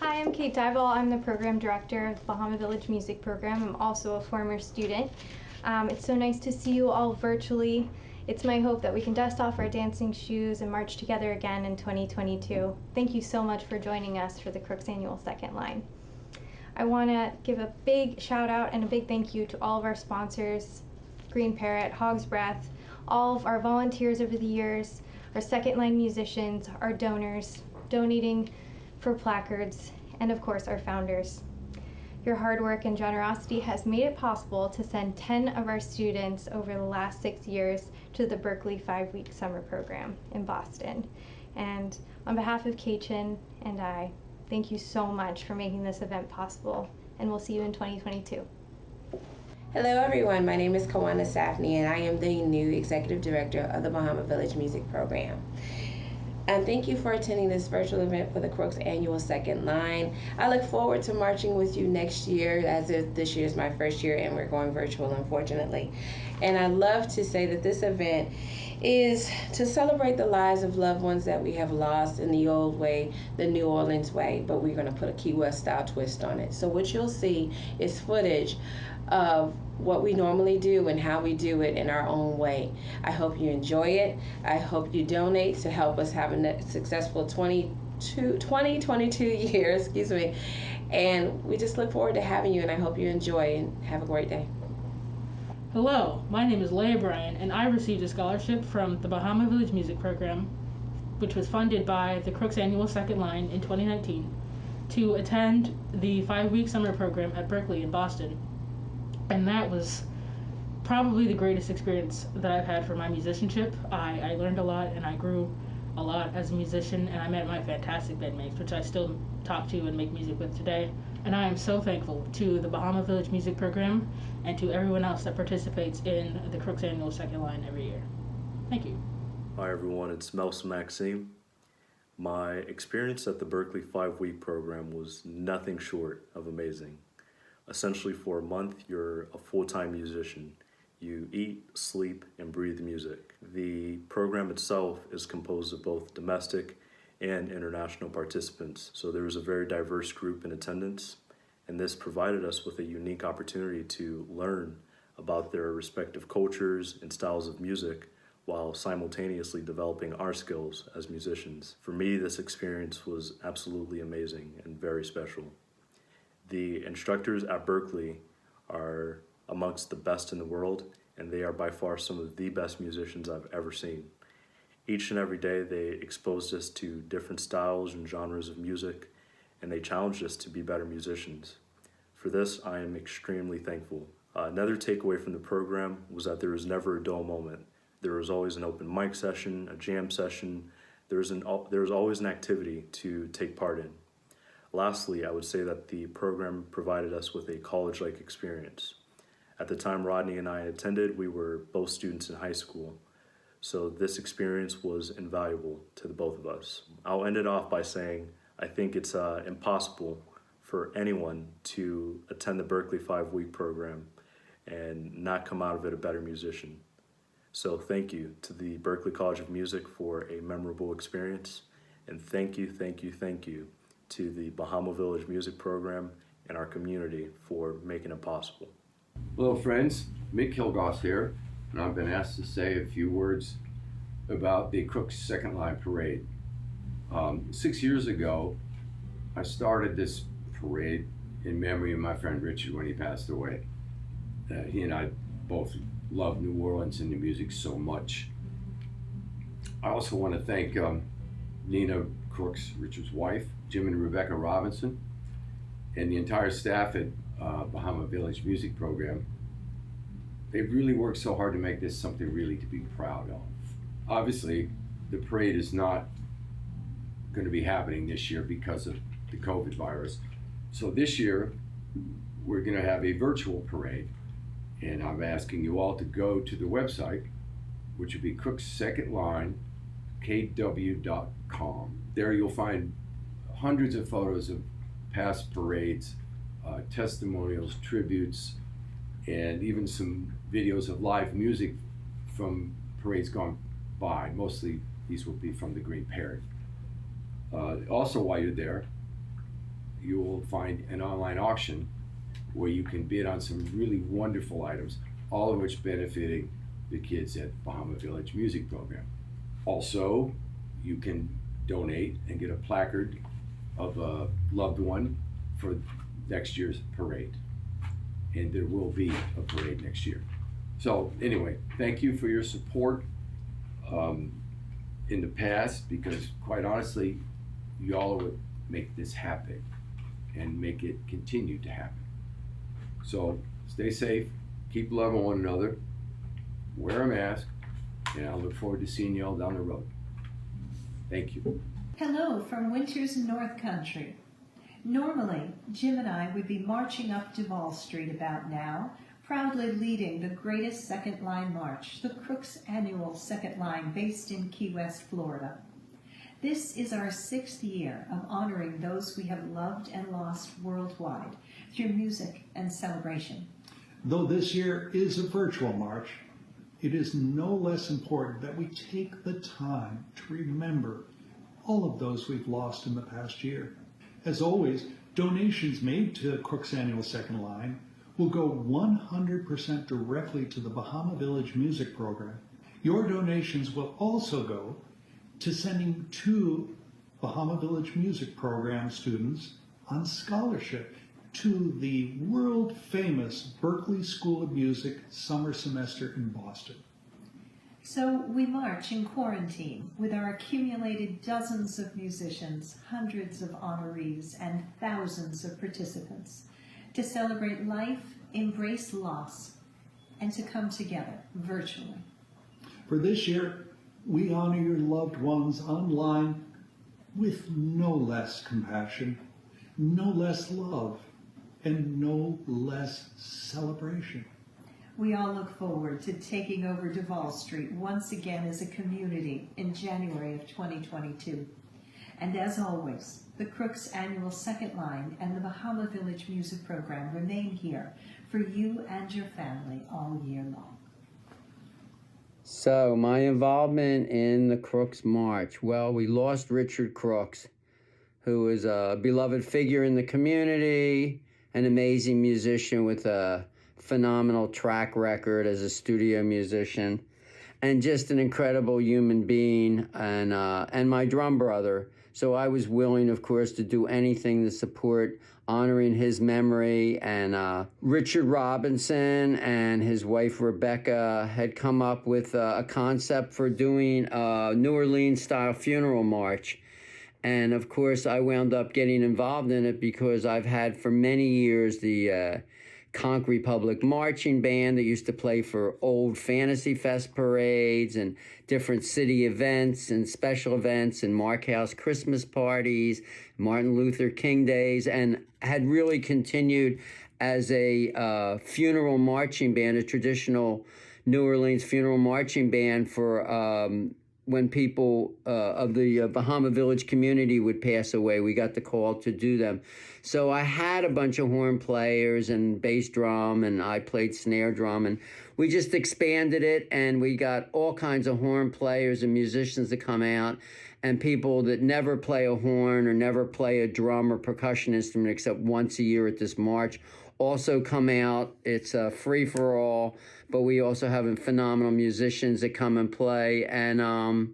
Hi, I'm Kate Divoll. I'm the program director of the Bahama Village Music Program. I'm also a former student. It's so nice to see you all virtually. It's my hope that we can dust off our dancing shoes and march together again in 2022. Thank you so much for joining us for the Crooks Annual Second Line. I want to give a big shout out and a big thank you to all of our sponsors, Green Parrot, Hog's Breath, all of our volunteers over the years, our second line musicians, our donors, donating for placards, and of course our founders. Your hard work and generosity has made it possible to send 10 of our students over the last 6 years to the Berklee 5-week summer program in Boston. And on behalf of Kachin and I, thank you so much for making this event possible, and we'll see you in 2022. Hello everyone, my name is Kawana Staffney and I am the new Executive Director of the Bahama Village Music Program. And thank you for attending this virtual event for the Crooks Annual Second Line. I look forward to marching with you next year, as if this year is my first year and we're going virtual, unfortunately. And I love to say that this event is to celebrate the lives of loved ones that we have lost in the old way, the New Orleans way, but we're going to put a Key West style twist on it. So what you'll see is footage of what we normally do and how we do it in our own way. I hope you enjoy it. I hope you donate to help us have a successful 2022 years, and we just look forward to having you, and I hope you enjoy and have a great day. Hello, my name is Leia Bryan, and I received a scholarship from the Bahama Village Music Program, which was funded by the Crooks Annual Second Line in 2019, to attend the 5-week summer program at Berklee in Boston. And that was probably the greatest experience that I've had for my musicianship. I learned a lot and I grew a lot as a musician, and I met my fantastic bandmates, which I still talk to and make music with today. And I am so thankful to the Bahama Village Music Program and to everyone else that participates in the Crooks Annual Second Line every year. Thank you. Hi everyone, it's Melson Maxime. My experience at the Berklee 5-week program was nothing short of amazing. Essentially, for a month, you're a full-time musician. You eat, sleep, and breathe music. The program itself is composed of both domestic and international participants, so there was a very diverse group in attendance, and this provided us with a unique opportunity to learn about their respective cultures and styles of music while simultaneously developing our skills as musicians. For me, this experience was absolutely amazing and very special. The instructors at Berklee are amongst the best in the world, and they are by far some of the best musicians I've ever seen. Each and every day they exposed us to different styles and genres of music, and they challenged us to be better musicians. For this, I am extremely thankful. Another takeaway from the program was that there was never a dull moment. There was always an open mic session, a jam session. There was always an activity to take part in. Lastly, I would say that the program provided us with a college-like experience. At the time Rodney and I attended, we were both students in high school, so this experience was invaluable to the both of us. I'll end it off by saying I think it's impossible for anyone to attend the Berklee 5-week program and not come out of it a better musician. So thank you to the Berklee College of Music for a memorable experience, and thank you to the Bahama Village Music Program and our community for making it possible. Hello friends, Mick Kilgos here, and I've been asked to say a few words about the Crooks Second Line Parade. 6 years ago, I started this parade in memory of my friend Richard when he passed away. He and I both love New Orleans and the music so much. I also want to thank Nina Crooks, Richard's wife, Jim and Rebecca Robinson, and the entire staff at Bahama Village Music Program. They've really worked so hard to make this something really to be proud of. Obviously, the parade is not going to be happening this year because of the COVID virus. So this year, we're going to have a virtual parade, and I'm asking you all to go to the website, which will be Crooks Second Line, KW.com. There you'll find hundreds of photos of past parades, testimonials, tributes, and even some videos of live music from parades gone by. Mostly these will be from the Green Parrot. Also, while you're there, you will find an online auction where you can bid on some really wonderful items, all of which benefiting the kids at Bahama Village Music Program. Also, you can donate and get a placard of a loved one for next year's parade. And there will be a parade next year. So anyway, thank you for your support in the past, because quite honestly, y'all would make this happen and make it continue to happen. So stay safe, keep loving one another, wear a mask, and I look forward to seeing y'all down the road. Thank you. Hello from Winter's North Country. Normally, Jim and I would be marching up Divoll Street about now, proudly leading the greatest Second Line march, the Crooks Annual Second Line, based in Key West, Florida. This is our 6th year of honoring those we have loved and lost worldwide through music and celebration. Though this year is a virtual march, it is no less important that we take the time to remember all of those we've lost in the past year. As always, donations made to Crooks Annual Second Line will go 100% directly to the Bahama Village Music Program. Your donations will also go to sending 2 Bahama Village Music Program students on scholarship to the world-famous Berklee School of Music summer semester in Boston. So we march in quarantine with our accumulated dozens of musicians, hundreds of honorees, and thousands of participants to celebrate life, embrace loss, and to come together virtually. For this year, we honor your loved ones online with no less compassion, no less love, and no less celebration. We all look forward to taking over Divoll Street once again as a community in January of 2022. And as always, the Crooks Annual Second Line and the Bahama Village Music Program remain here for you and your family all year long. So, my involvement in the Crooks March. Well, we lost Richard Crooks, who was a beloved figure in the community, an amazing musician with a phenomenal track record as a studio musician, and just an incredible human being, and my drum brother. So I was willing, of course, to do anything to support honoring his memory. And Richard Robinson and his wife Rebecca had come up with a concept for doing a New Orleans-style funeral march. And of course, I wound up getting involved in it because I've had for many years the Conch Republic Marching Band that used to play for old Fantasy Fest parades and different city events and special events and Mark House Christmas parties, Martin Luther King days, and had really continued as a funeral marching band, a traditional New Orleans funeral marching band for when people of the Bahama Village community would pass away. We got the call to do them. So I had a bunch of horn players and bass drum, and I played snare drum, and we just expanded it, and we got all kinds of horn players and musicians to come out, and people that never play a horn or never play a drum or percussion instrument except once a year at this march also come out. It's a free-for-all, but we also have phenomenal musicians that come and play, and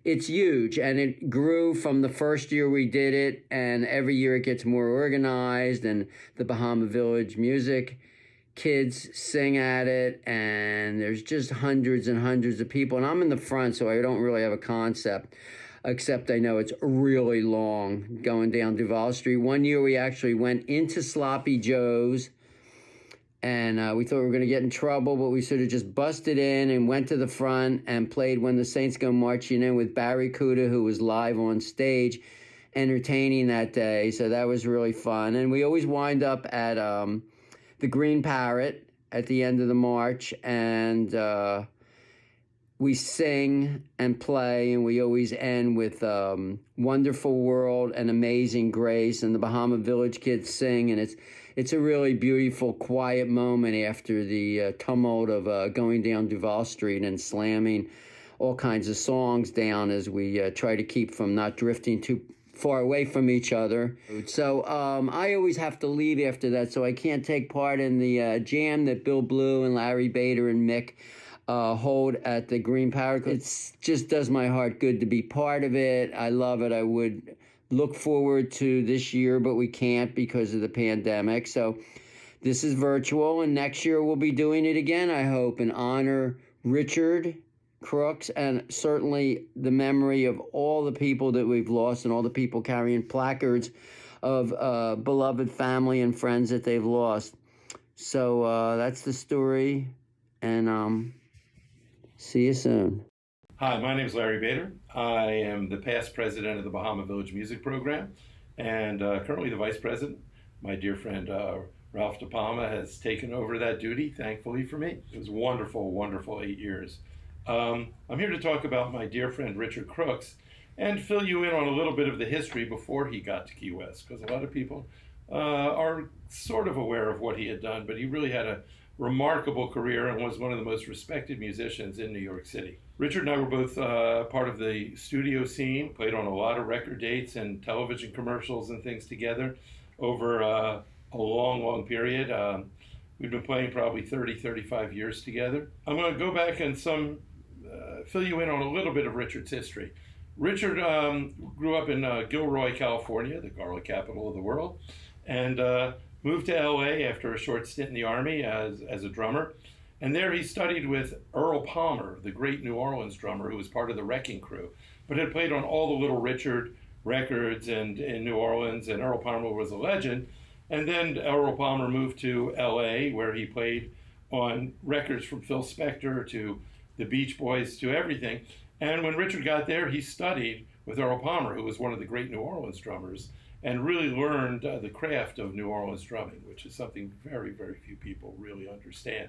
it's huge, and it grew from the first year we did it, and every year it gets more organized, and the Bahama Village music kids sing at it, and there's just hundreds and hundreds of people, and I'm in the front, so I don't really have a concept, except I know it's really long going down Duval Street. One year we actually went into Sloppy Joe's, and we thought we were going to get in trouble, but we sort of just busted in and went to the front and played When the Saints Go Marching In with Barry Cuda, who was live on stage entertaining that day. So that was really fun. And we always wind up at the Green Parrot at the end of the march, and we sing and play, and we always end with Wonderful World and Amazing Grace, and the Bahama Village kids sing, and it's a really beautiful, quiet moment after the tumult of going down Duval Street and slamming all kinds of songs down as we try to keep from not drifting too far away from each other. So I always have to leave after that, so I can't take part in the jam that Bill Blue and Larry Baeder and Mick hold at the Green Parrot. It just does my heart good to be part of it. I love it. I would look forward to this year, but we can't because of the pandemic. So this is virtual, and next year we'll be doing it again, I hope, in honor Richard Crooks, and certainly the memory of all the people that we've lost and all the people carrying placards of beloved family and friends that they've lost. So that's the story, and see you soon. Hi, my name is Larry Baeder. I am the past president of the Bahama Village Music Program and currently the vice president. My dear friend Ralph DePalma has taken over that duty, thankfully for me. It was a wonderful, wonderful 8 years. I'm here to talk about my dear friend Richard Crooks and fill you in on a little bit of the history before he got to Key West, because a lot of people are sort of aware of what he had done, but he really had a remarkable career and was one of the most respected musicians in New York City. Richard and I were both part of the studio scene, played on a lot of record dates and television commercials and things together over a long, long period. We've been playing probably 30, 35 years together. I'm going to go back and fill you in on a little bit of Richard's history. Richard grew up in Gilroy, California, the garlic capital of the world, and moved to LA after a short stint in the Army as a drummer. And there he studied with Earl Palmer, the great New Orleans drummer who was part of the Wrecking Crew, but had played on all the Little Richard records and in New Orleans, and Earl Palmer was a legend. And then Earl Palmer moved to LA, where he played on records from Phil Spector to the Beach Boys to everything. And when Richard got there, he studied with Earl Palmer, who was one of the great New Orleans drummers, and really learned the craft of New Orleans drumming, which is something very, very few people really understand.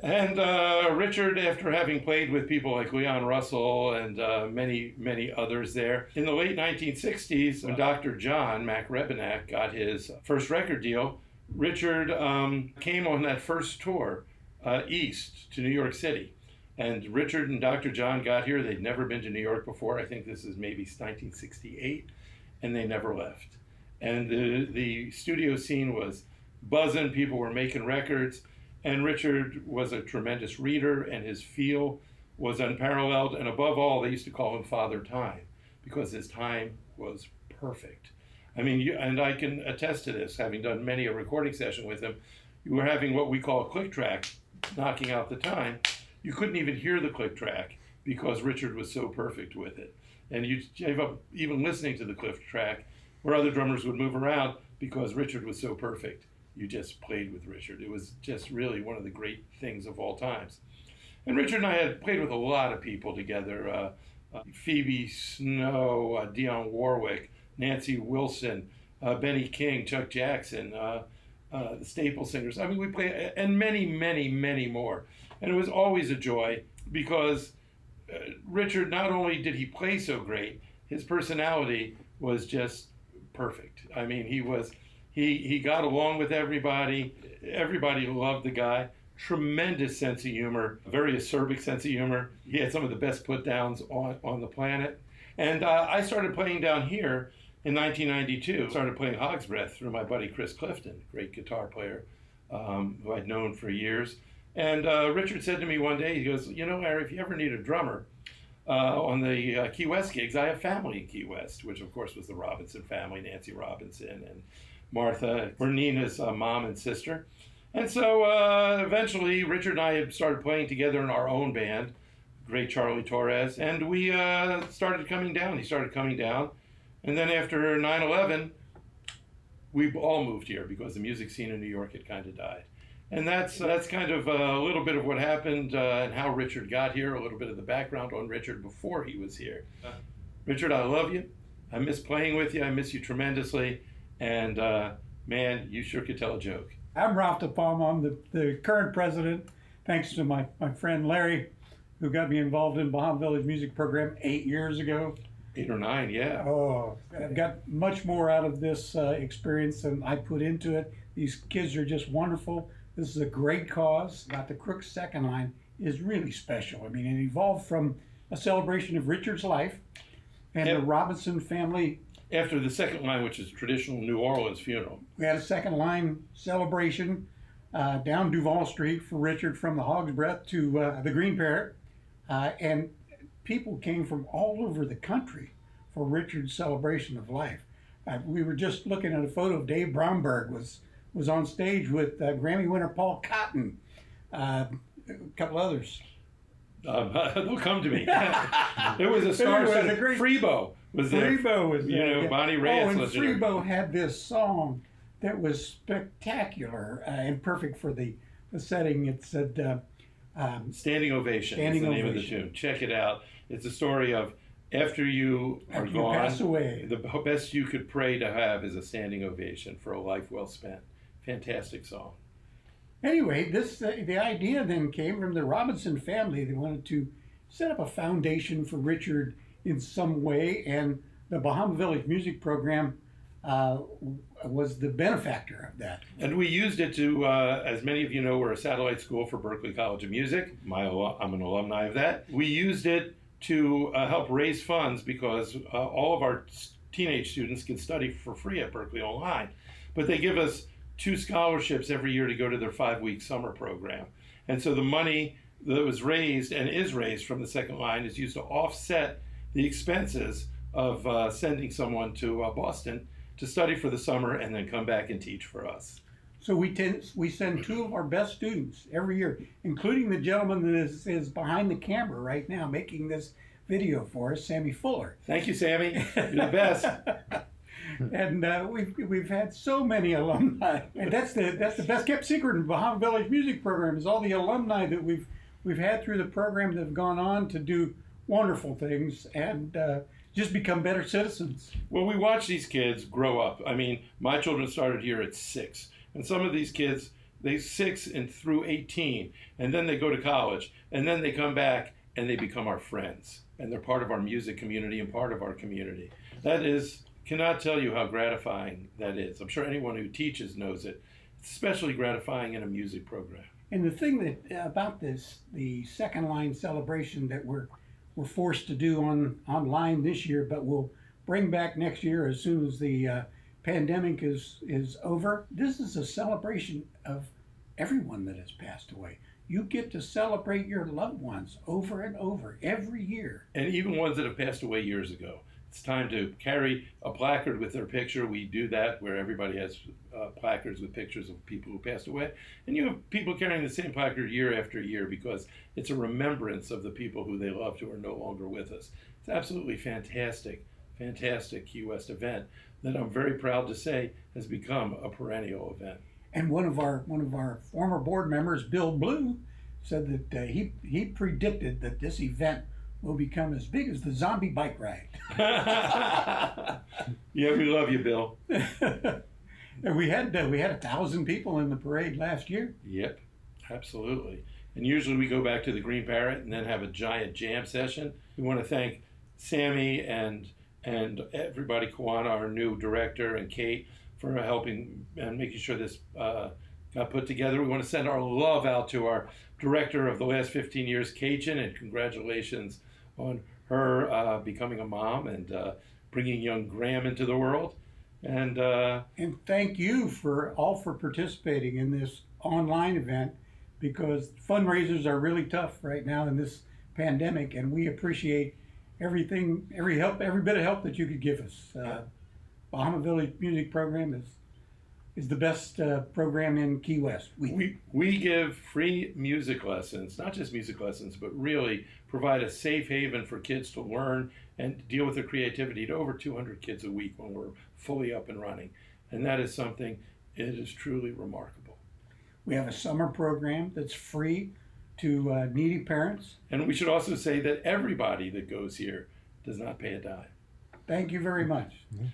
And Richard, after having played with people like Leon Russell and many, many others there, in the late 1960s, when Dr. John Mac Rebenak got his first record deal, Richard came on that first tour east to New York City. And Richard and Dr. John got here. They'd never been to New York before. I think this is maybe 1968. And they never left. And the studio scene was buzzing. People were making records. And Richard was a tremendous reader, and his feel was unparalleled. And above all, they used to call him Father Time, because his time was perfect. I mean, and I can attest to this, having done many a recording session with him. You were having what we call a click track, knocking out the time. You couldn't even hear the click track because Richard was so perfect with it. And you gave up even listening to the click track, where other drummers would move around because Richard was so perfect. You just played with Richard. It was just really one of the great things of all times. And Richard and I had played with a lot of people together. Phoebe Snow, Dionne Warwick, Nancy Wilson, Benny King, Chuck Jackson, the Staple Singers. I mean, we played, and many, many, many more. And it was always a joy because Richard, not only did he play so great, his personality was just perfect. I mean, he got along with everybody. Everybody loved the guy. Tremendous sense of humor, a very acerbic sense of humor. He had some of the best put downs on the planet. And I started playing down here in 1992. Started playing Hog's Breath through my buddy Chris Clifton, great guitar player who I'd known for years. And Richard said to me one day, he goes, you know, Larry, if you ever need a drummer on the Key West gigs, I have family in Key West, which of course was the Robinson family, Nancy Robinson and Martha, were Nina's mom and sister. And so eventually Richard and I had started playing together in our own band, great Charlie Torres, and we started coming down. He started coming down. And then after 9/11, we all moved here because the music scene in New York had kind of died. And that's kind of a little bit of what happened and how Richard got here, a little bit of the background on Richard before he was here. Richard, I love you. I miss playing with you. I miss you tremendously. And man, you sure could tell a joke. I'm Ralph DePalma. I'm the current president, thanks to my friend Larry, who got me involved in Bahama Village Music Program 8 years ago. 8 or 9, yeah. Oh, I've got much more out of this experience than I put into it. These kids are just wonderful. This is a great cause. Got the Crooks Second Line is really special. I mean, it evolved from a celebration of Richard's life And the Robinson family. After the second line, which is traditional New Orleans funeral. We had a second line celebration down Divoll Street for Richard, from the Hog's Breath to the Green Parrot. And people came from all over the country for Richard's celebration of life. We were just looking at a photo of Dave Bromberg was on stage with Grammy winner Paul Cotton, a couple others. They'll come to me. It was a star. Freebo was there. Freebo was there. Bonnie Reyes. Oh, and Freebo had this song that was spectacular and perfect for the setting. It said Standing Ovation is the name of the tune. Check it out. It's a story of after you are gone, pass away, the best you could pray to have is a standing ovation for a life well spent. Fantastic song. Anyway, the idea then came from the Robinson family. They wanted to set up a foundation for Richard in some way, and the Bahama Village Music Program was the benefactor of that. And we used it to, as many of you know, we're a satellite school for Berklee College of Music. I'm an alumni of that. We used it to help raise funds because all of our teenage students can study for free at Berklee Online. But they give us 2 scholarships every year to go to their 5-week summer program. And so the money that was raised and is raised from the second line is used to offset the expenses of sending someone to Boston to study for the summer and then come back and teach for us. So we send 2 of our best students every year, including the gentleman that is behind the camera right now making this video for us, Sammy Fuller. Thank you, Sammy. You're the best. And we've had so many alumni, and that's the best kept secret in the Bahama Village Music Program is all the alumni that we've had through the program that have gone on to do wonderful things and just become better citizens. Well, we watch these kids grow up. I mean, my children started here at 6, and some of these kids, they 6 and through 18, and then they go to college, and then they come back and they become our friends, and they're part of our music community and part of our community. That is. Cannot tell you how gratifying that is. I'm sure anyone who teaches knows it. It's especially gratifying in a music program. And the thing that about this, the second line celebration that we're forced to do online this year, but we'll bring back next year as soon as the pandemic is over. This is a celebration of everyone that has passed away. You get to celebrate your loved ones over and over every year. And even ones that have passed away years ago. It's time to carry a placard with their picture. We do that where everybody has placards with pictures of people who passed away. And you have people carrying the same placard year after year because it's a remembrance of the people who they loved who are no longer with us. It's absolutely fantastic, fantastic Key West event that I'm very proud to say has become a perennial event. And one of our former board members, Bill Blue, said that he predicted that this event will become as big as the zombie bike ride. Yeah, we love you, Bill. And we had 1,000 people in the parade last year. Yep, absolutely. And usually we go back to the Green Parrot and then have a giant jam session. We want to thank Sammy and everybody, Kawana, our new director, and Kate for helping and making sure this got put together. We want to send our love out to our director of the last 15 years, Cajun, and congratulations on her becoming a mom and bringing young Graham into the world. And thank you for participating in this online event because fundraisers are really tough right now in this pandemic, and we appreciate every bit of help that you could give us. Bahama Village Music Program is the best program in Key West. We give free music lessons, not just music lessons, but really provide a safe haven for kids to learn and deal with their creativity to over 200 kids a week when we're fully up and running. And that is something, it is truly remarkable. We have a summer program that's free to needy parents. And we should also say that everybody that goes here does not pay a dime. Thank you very much. Mm-hmm.